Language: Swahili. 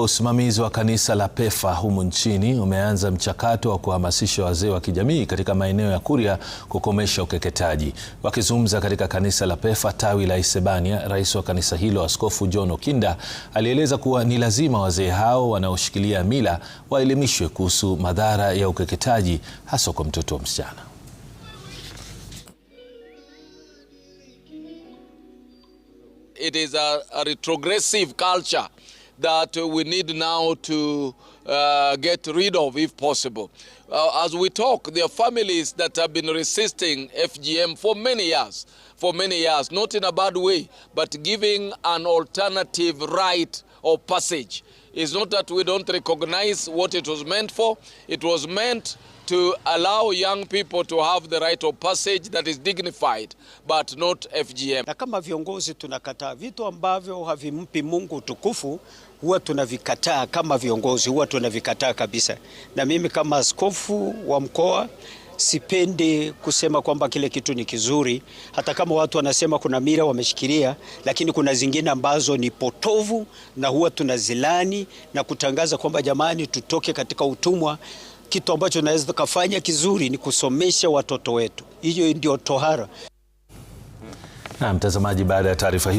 Usimamizi wa kanisa la PEFA humu nchini umeanza mchakato wa kuhamasisha wazee wa kijamii katika maeneo ya Kuria kukomesha ukeketaji. Wakizungumza katika kanisa la PEFA tawi la Isebania, rais wa kanisa hilo Askofu John Okinda alieleza kuwa ni lazima wazee hao wanaoshikilia mila waelimishwe kuhusu madhara ya ukeketaji hasa kwa mtoto wa msichana. It is a retrogressive culture that we need now to get rid of if possible. As we talk, there are families that have been resisting FGM for many years, not in a bad way, but giving an alternative rite of passage. It's not that we don't recognize what it was meant for. It was meant to allow young people to have the right of passage that is dignified, but not FGM. Na kama viongozi tunakataa vitu ambavyo havimpi Mungu utukufu, huwa tunavikataa kama viongozi, huwa tunavikataa kabisa. Na mimi kama askofu wa mkoa sipendi kusema kwamba kile kitu ni kizuri, hata kama watu wanasema kuna mila wameshikilia, lakini kuna zingine ambazo ni potovu na huwa tunazilani na kutangaza kwamba jamani tutoke katika utumwa. Kitu ambacho naweza tukafanya kizuri ni kusomesha watoto wetu. Hiyo ndio tohara. Na mtazamaji, baada ya taarifa hii